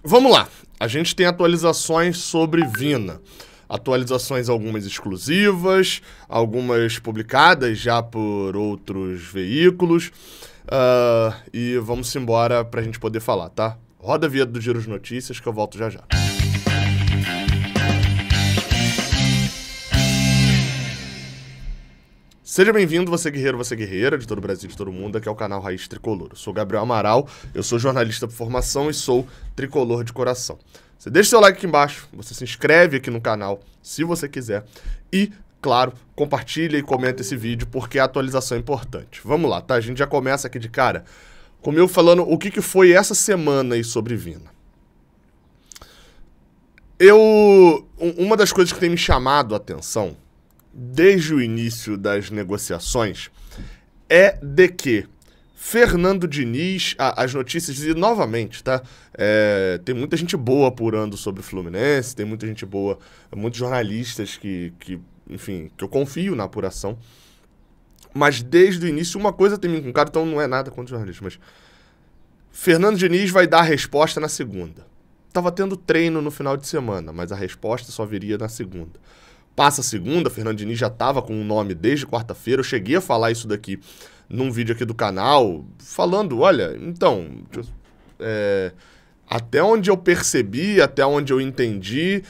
Vamos lá. A gente tem atualizações sobre Vina. Atualizações algumas exclusivas, algumas publicadas já por outros veículos. E vamos embora pra gente poder falar, tá? Roda a vinheta do Giro de Notícias que eu volto já já. Seja bem-vindo, você guerreiro, você guerreira de todo o Brasil, de todo o mundo, aqui é o canal Raiz Tricolor. Eu sou Gabriel Amaral, eu sou jornalista por formação e sou tricolor de coração. Você deixa seu like aqui embaixo, você se inscreve aqui no canal, se você quiser, e, claro, compartilha e comenta esse vídeo, porque a atualização é importante. Vamos lá, tá? A gente já começa aqui de cara, comigo falando o que foi essa semana aí sobre Vina. Uma das coisas que tem me chamado a atenção desde o início das negociações, é de que Fernando Diniz, as notícias, e novamente, tá? Tem muita gente boa apurando sobre o Fluminense, tem muita gente boa, muitos jornalistas enfim, que eu confio na apuração, mas desde o início uma coisa tem me inculcado, então não é nada contra os jornalistas, mas Fernando Diniz vai dar a resposta na segunda. Tava tendo treino no final de semana, mas a resposta só viria na segunda. Passa a segunda, Fernando Diniz já estava com o nome desde quarta-feira, eu cheguei a falar isso daqui num vídeo aqui do canal, falando, olha, então, até onde eu percebi, até onde eu entendi,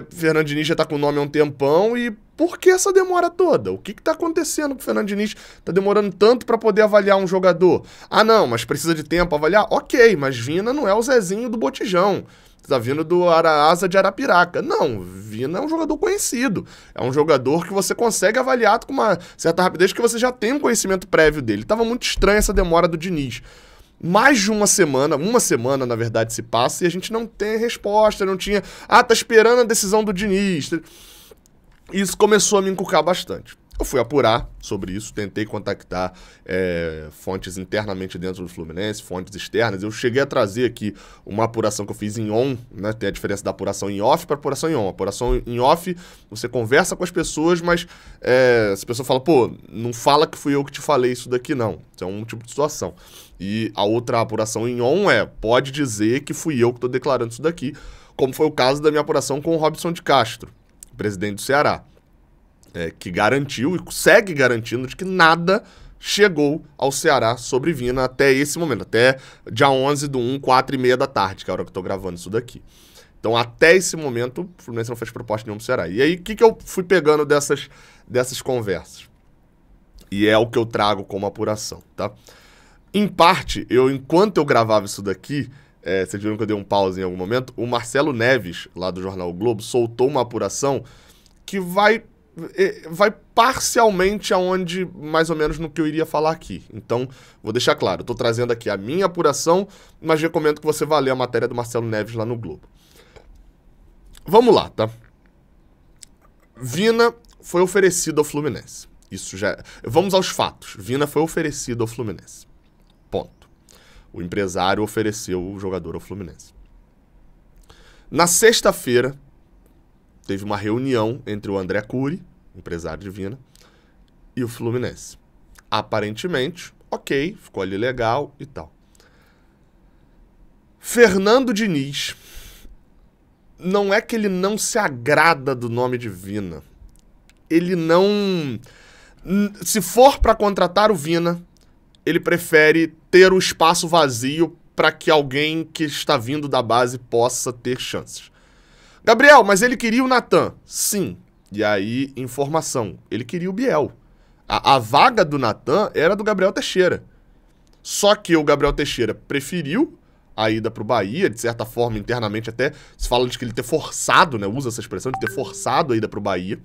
Fernando Diniz já está com o nome há um tempão, e por que essa demora toda? O que está acontecendo com o Fernando Diniz? Está demorando tanto para poder avaliar um jogador? Ah não, mas precisa de tempo para avaliar? Ok, mas Vina não é o Zezinho do Botijão. Tá vindo do Asa de Arapiraca. Não, Vina é um jogador conhecido. É um jogador que você consegue avaliar com uma certa rapidez, porque você já tem um conhecimento prévio dele. Tava muito estranha essa demora do Diniz. Mais de uma semana, na verdade, se passa e a gente não tem resposta, não tinha... Ah, tá esperando a decisão do Diniz. Isso começou a me encucar bastante. Eu fui apurar sobre isso, tentei contactar fontes internamente dentro do Fluminense, fontes externas. Eu cheguei a trazer aqui uma apuração que eu fiz em on, né? Tem a diferença da apuração em off para apuração em on. Apuração em off, você conversa com as pessoas, mas as pessoas falam, pô, não fala que fui eu que te falei isso daqui, não. Isso é um tipo de situação. E a outra apuração em on pode dizer que fui eu que estou declarando isso daqui, como foi o caso da minha apuração com o Robson de Castro, presidente do Ceará. Que garantiu e segue garantindo de que nada chegou ao Ceará sobre Vina até esse momento, até dia 11/1, 4h30 da tarde, que é a hora que eu tô gravando isso daqui. Então, até esse momento, o Fluminense não fez proposta nenhuma pro Ceará. E aí, o que eu fui pegando dessas conversas? E é o que eu trago como apuração, tá? Em parte, enquanto eu gravava isso daqui, vocês viram que eu dei um pause em algum momento, o Marcelo Neves, lá do Jornal o Globo, soltou uma apuração que vai parcialmente aonde, mais ou menos, no que eu iria falar aqui. Então, vou deixar claro, eu tô trazendo aqui a minha apuração, mas recomendo que você vá ler a matéria do Marcelo Neves lá no Globo. Vamos lá, tá? Vina foi oferecido ao Fluminense. Isso já... Vamos aos fatos. Vina foi oferecido ao Fluminense. Ponto. O empresário ofereceu o jogador ao Fluminense. Na sexta-feira, teve uma reunião entre o André Cury, empresário de Vina, e o Fluminense. Aparentemente, ok, ficou ali legal e tal. Fernando Diniz, não é que ele não se agrada do nome de Vina. Ele não... Se for para contratar o Vina, ele prefere ter o espaço vazio para que alguém que está vindo da base possa ter chances. Gabriel, mas ele queria o Natan. Sim. E aí, informação. Ele queria o Biel. A vaga do Natan era do Gabriel Teixeira. Só que o Gabriel Teixeira preferiu a ida para o Bahia, de certa forma, internamente até, se fala de que ele ter forçado, né? Usa essa expressão, de ter forçado a ida para o Bahia.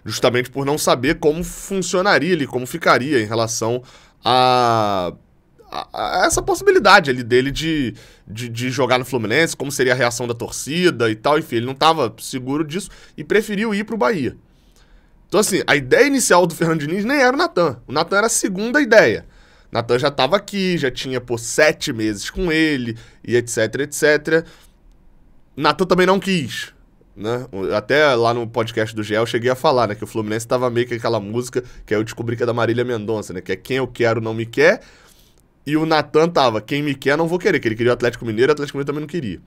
Justamente por não saber como funcionaria ali, como ficaria em relação a essa possibilidade ali dele de jogar no Fluminense, como seria a reação da torcida e tal, enfim, ele não estava seguro disso e preferiu ir pro Bahia. Então assim, a ideia inicial do Fernando Diniz nem era o Natan era a segunda ideia. Natan já estava aqui, já tinha, 7 meses com ele e etc, etc. Natan também não quis, né? Até lá no podcast do GE eu cheguei a falar, né, que o Fluminense estava meio que aquela música que aí eu descobri que é da Marília Mendonça, né, que é Quem Eu Quero Não Me Quer. E o Natan tava, quem me quer não vou querer, que ele queria o Atlético Mineiro, o Atlético Mineiro também não queria.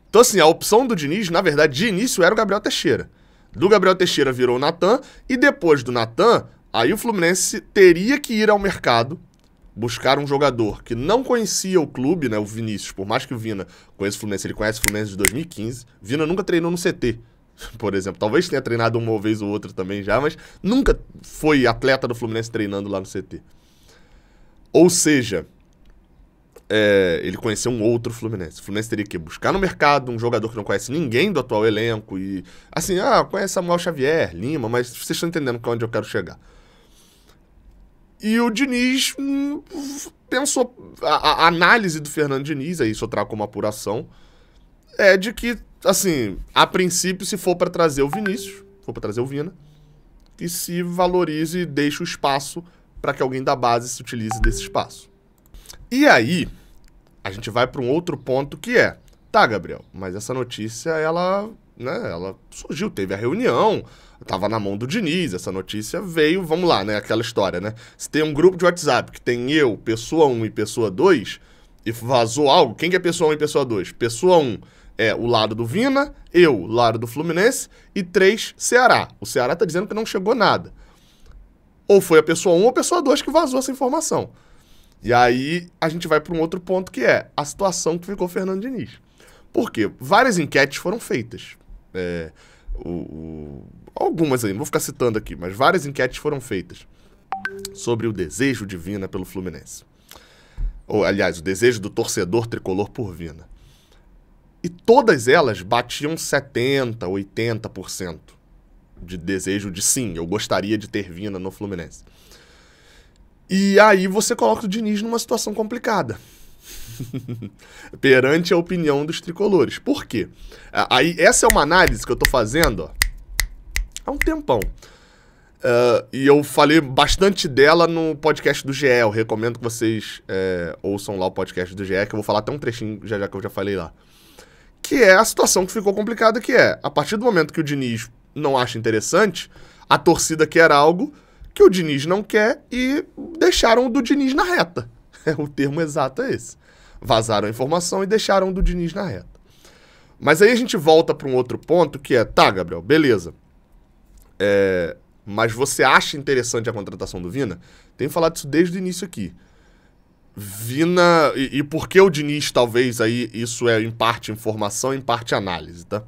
Então assim, a opção do Diniz, na verdade, de início era o Gabriel Teixeira. Do Gabriel Teixeira virou o Natan, e depois do Natan, aí o Fluminense teria que ir ao mercado, buscar um jogador que não conhecia o clube, né, o Vinícius, por mais que o Vina conheça o Fluminense, ele conhece o Fluminense de 2015, Vina nunca treinou no CT, por exemplo, talvez tenha treinado uma vez ou outra também já, mas nunca foi atleta do Fluminense treinando lá no CT. Ou seja, ele conheceu um outro Fluminense. O Fluminense teria que buscar no mercado um jogador que não conhece ninguém do atual elenco e, assim, conhece Samuel Xavier, Lima, mas vocês estão entendendo onde eu quero chegar. E o Diniz pensou, a análise do Fernando Diniz, aí isso eu trago como apuração, é de que, assim, a princípio, se for para trazer o Vinícius, for para trazer o Vina, que se valorize e deixe o espaço para que alguém da base se utilize desse espaço. E aí, a gente vai para um outro ponto que é, tá, Gabriel, mas essa notícia, ela surgiu, teve a reunião, tava na mão do Diniz, essa notícia veio, vamos lá, né, aquela história, né? Se tem um grupo de WhatsApp que tem eu, pessoa 1 e pessoa 2, e vazou algo, quem que é pessoa 1 e pessoa 2? Pessoa 1 é o lado do Vina, eu, o lado do Fluminense, e 3, Ceará. O Ceará tá dizendo que não chegou nada. Ou foi a pessoa 1 ou a pessoa 2 que vazou essa informação. E aí a gente vai para um outro ponto que é a situação que ficou o Fernando Diniz. Por quê? Várias enquetes foram feitas. Algumas aí, não vou ficar citando aqui, mas várias enquetes foram feitas sobre o desejo de Vina pelo Fluminense. Ou, aliás, o desejo do torcedor tricolor por Vina. E todas elas batiam 70%, 80% de desejo de sim, eu gostaria de ter Vina no Fluminense. E aí você coloca o Diniz numa situação complicada. Perante a opinião dos tricolores. Por quê? Aí, essa é uma análise que eu tô fazendo há um tempão. E eu falei bastante dela no podcast do GE. Eu recomendo que vocês ouçam lá o podcast do GE, que eu vou falar até um trechinho já que eu já falei lá. Que é a situação que ficou complicada, que é, a partir do momento que o Diniz não acha interessante, a torcida quer algo que o Diniz não quer e deixaram o do Diniz na reta. O termo exato é esse. Vazaram a informação e deixaram o do Diniz na reta. Mas aí a gente volta para um outro ponto que é, tá, Gabriel, beleza. Mas você acha interessante a contratação do Vina? Tenho falado isso desde o início aqui. Vina, e por que o Diniz, talvez, aí isso é em parte informação, em parte análise, tá?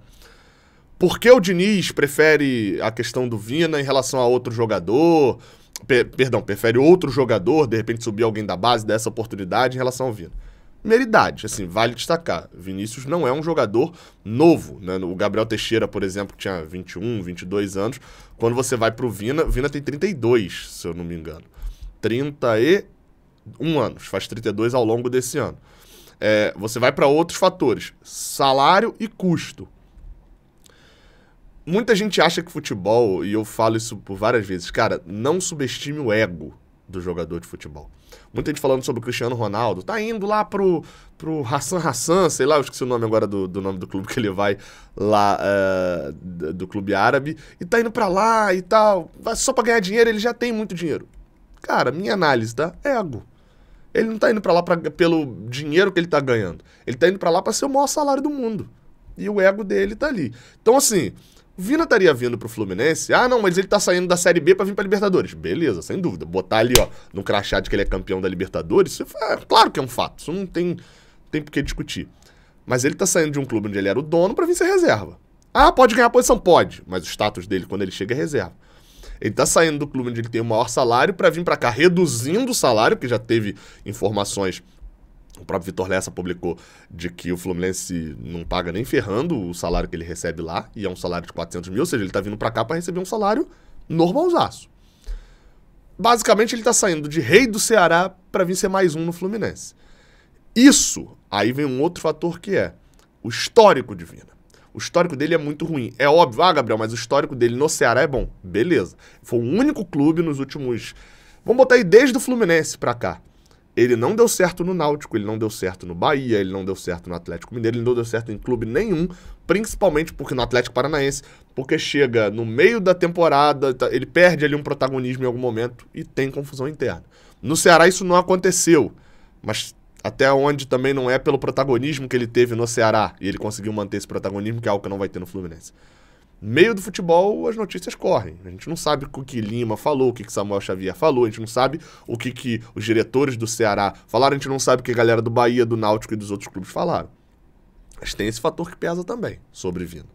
Por que o Diniz prefere a questão do Vina em relação a outro jogador? Prefere outro jogador, de repente subir alguém da base, dessa oportunidade em relação ao Vina. Primeira idade, assim, vale destacar. Vinícius não é um jogador novo, né? O Gabriel Teixeira, por exemplo, que tinha 21, 22 anos. Quando você vai pro Vina, o Vina tem 32, se eu não me engano. 31 anos, faz 32 ao longo desse ano. Você vai para outros fatores, salário e custo. Muita gente acha que futebol, e eu falo isso por várias vezes, cara, não subestime o ego do jogador de futebol. Muita gente falando sobre o Cristiano Ronaldo, tá indo lá pro Hassan, sei lá, eu esqueci o nome agora do nome do clube que ele vai lá, do clube árabe, e tá indo pra lá e tal, só pra ganhar dinheiro, ele já tem muito dinheiro. Cara, minha análise, tá? Ego. Ele não tá indo pra lá pelo dinheiro que ele tá ganhando, ele tá indo pra lá pra ser o maior salário do mundo. E o ego dele tá ali. Então, assim, o Vina estaria vindo pro Fluminense, não, mas ele tá saindo da Série B pra vir pra Libertadores. Beleza, sem dúvida. Botar ali, ó, no crachá de que ele é campeão da Libertadores, isso claro que é um fato, isso não tem por que discutir. Mas ele tá saindo de um clube onde ele era o dono pra vir ser reserva. Pode ganhar posição? Pode, mas o status dele quando ele chega é reserva. Ele tá saindo do clube onde ele tem o maior salário pra vir pra cá reduzindo o salário, porque já teve informações. O próprio Vitor Lessa publicou de que o Fluminense não paga nem ferrando o salário que ele recebe lá, e é um salário de 400 mil, ou seja, ele tá vindo pra cá pra receber um salário normalzaço. Basicamente, ele tá saindo de rei do Ceará pra vir ser mais um no Fluminense. Isso, aí vem um outro fator que é o histórico de Vina. O histórico dele é muito ruim. É óbvio, Gabriel, mas o histórico dele no Ceará é bom. Beleza. Foi o único clube nos últimos... Vamos botar aí desde o Fluminense pra cá. Ele não deu certo no Náutico, ele não deu certo no Bahia, ele não deu certo no Atlético Mineiro, ele não deu certo em clube nenhum, principalmente porque no Atlético Paranaense, porque chega no meio da temporada, ele perde ali um protagonismo em algum momento e tem confusão interna. No Ceará isso não aconteceu, mas até onde também não é pelo protagonismo que ele teve no Ceará, e ele conseguiu manter esse protagonismo, que é algo que não vai ter no Fluminense. Meio do futebol, as notícias correm. A gente não sabe o que Lima falou, o que Samuel Xavier falou, a gente não sabe o que os diretores do Ceará falaram, a gente não sabe o que a galera do Bahia, do Náutico e dos outros clubes falaram. Mas tem esse fator que pesa também sobre Vina.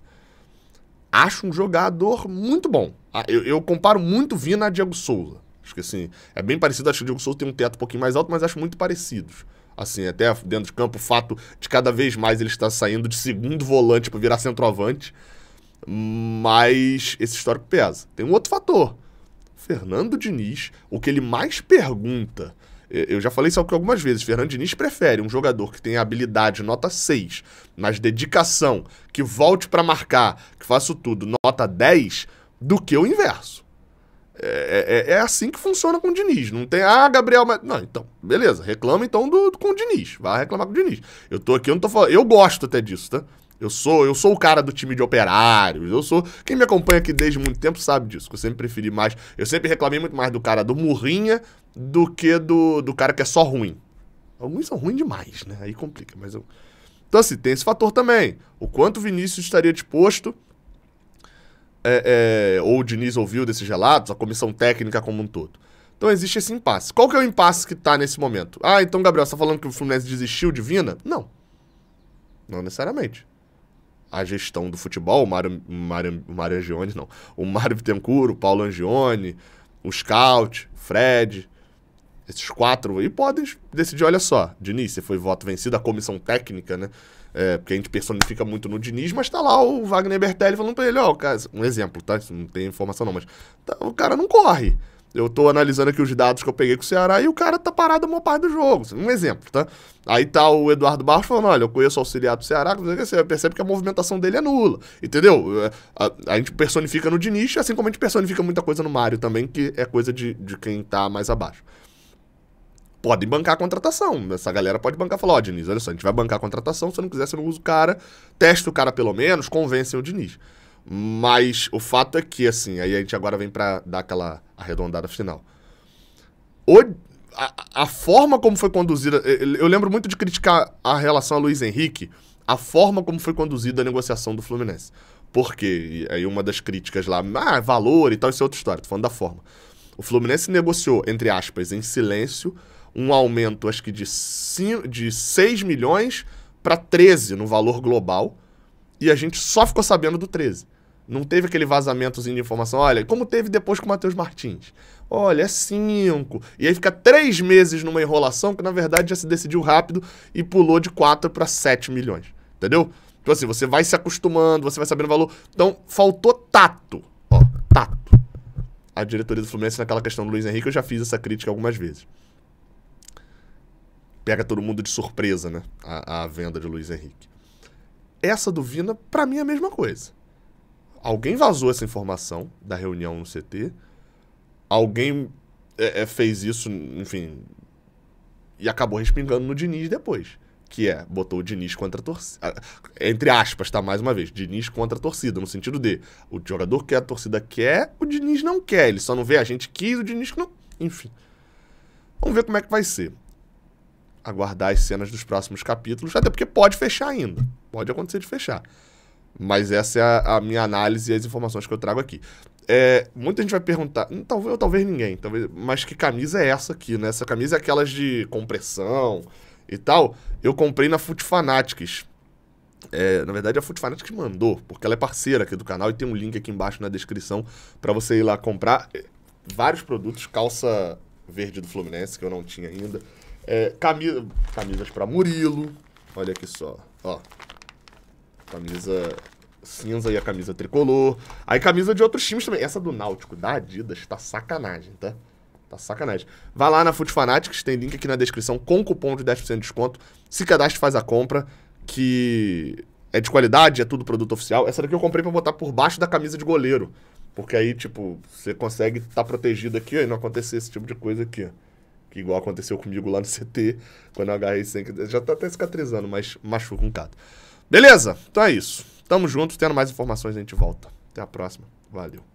Acho um jogador muito bom. Eu comparo muito Vina a Diego Souza. Acho que assim, é bem parecido. Acho que o Diego Souza tem um teto um pouquinho mais alto, mas acho muito parecidos. Assim, até dentro de campo, o fato de cada vez mais ele estar saindo de segundo volante para virar centroavante. Mas esse histórico pesa. Tem um outro fator. Fernando Diniz, o que ele mais pergunta... Eu já falei isso algumas vezes. Fernando Diniz prefere um jogador que tem habilidade nota 6, mas dedicação, que volte para marcar, que faça tudo, nota 10, do que o inverso. É assim que funciona com o Diniz. Não tem, Gabriel... Mas... Não, então, beleza. Reclama então com o Diniz. Vai reclamar com o Diniz. Eu tô aqui, eu não tô falando... Eu gosto até disso, tá? Eu sou o cara do time de operários, quem me acompanha aqui desde muito tempo sabe disso, que eu sempre preferi mais, eu sempre reclamei muito mais do cara do murrinha do que do cara que é só ruim. Alguns são ruins demais, né? Aí complica, mas eu... Então assim, tem esse fator também. O quanto o Vinícius estaria disposto, ou o Diniz ouviu desses relatos, a comissão técnica como um todo. Então existe esse impasse. Qual que é o impasse que tá nesse momento? Então, Gabriel, você tá falando que o Fluminense desistiu de Vina? Não. Não necessariamente. A gestão do futebol, o Mário Angione, não. O Mário Bittencourt, o Paulo Angione, o Scout, o Fred, esses 4 aí podem decidir, olha só, Diniz, você foi voto vencido, a comissão técnica, né? Porque a gente personifica muito no Diniz, mas tá lá o Wagner Bertelli falando pra ele, cara, um exemplo, tá? Isso não tem informação não, mas o cara não corre. Eu tô analisando aqui os dados que eu peguei com o Ceará e o cara tá parado a maior parte do jogo. Um exemplo, tá? Aí tá o Eduardo Barros falando, olha, eu conheço o auxiliar do Ceará, você percebe que a movimentação dele é nula. Entendeu? A gente personifica no Diniz, assim como a gente personifica muita coisa no Mário também, que é coisa de quem tá mais abaixo. Podem bancar a contratação. Essa galera pode bancar e falar, Diniz, olha só, a gente vai bancar a contratação, se não quiser, você não usa o cara, testa o cara pelo menos, convence o Diniz. Mas o fato é que, assim, aí a gente agora vem pra dar aquela arredondada final. A forma como foi conduzida... Eu lembro muito de criticar a relação a Luiz Henrique, a forma como foi conduzida a negociação do Fluminense. Por quê? E aí uma das críticas lá, valor e tal, isso é outra história, tô falando da forma. O Fluminense negociou, entre aspas, em silêncio, um aumento, acho que de 6 milhões para 13 no valor global, e a gente só ficou sabendo do 13. Não teve aquele vazamentozinho de informação, olha, como teve depois com o Matheus Martins. Olha, é 5. E aí fica 3 meses numa enrolação que, na verdade, já se decidiu rápido e pulou de 4 para 7 milhões. Entendeu? Então, assim, você vai se acostumando, você vai sabendo o valor. Então, faltou tato. Tato. A diretoria do Fluminense naquela questão do Luiz Henrique, eu já fiz essa crítica algumas vezes. Pega todo mundo de surpresa, né? A venda de Luiz Henrique. Essa do Vina, pra mim, é a mesma coisa. Alguém vazou essa informação da reunião no CT, alguém fez isso, enfim, e acabou respingando no Diniz depois, que botou o Diniz contra a torcida, entre aspas, tá, mais uma vez, Diniz contra a torcida, no sentido de, o jogador que a torcida quer, o Diniz não quer, ele só não vê, a gente quis, o Diniz não, enfim. Vamos ver como é que vai ser. Aguardar as cenas dos próximos capítulos, até porque pode fechar ainda, pode acontecer de fechar. Mas essa é a minha análise e as informações que eu trago aqui. Muita gente vai perguntar, talvez ninguém, mas que camisa é essa aqui, né? Essa camisa é aquelas de compressão e tal. Eu comprei na Foot Fanatics. Na verdade, a Foot Fanatics mandou, porque ela é parceira aqui do canal e tem um link aqui embaixo na descrição para você ir lá comprar vários produtos, calça verde do Fluminense, que eu não tinha ainda. Camisas para Murilo, olha aqui só, ó. Camisa cinza e a camisa tricolor. Aí camisa de outros times também. Essa do Náutico, da Adidas, tá sacanagem, tá? Tá sacanagem. Vai lá na Foot Fanatics, tem link aqui na descrição com cupom de 10% de desconto. Se cadastre, faz a compra, que é de qualidade, é tudo produto oficial. Essa daqui eu comprei pra botar por baixo da camisa de goleiro. Porque aí, tipo, você consegue estar protegido aqui e não acontecer esse tipo de coisa aqui, ó. Que igual aconteceu comigo lá no CT, quando eu agarrei sem... Já tá até cicatrizando, mas machuca um bocado. Beleza? Então é isso. Tamo junto. Tendo mais informações, a gente volta. Até a próxima. Valeu.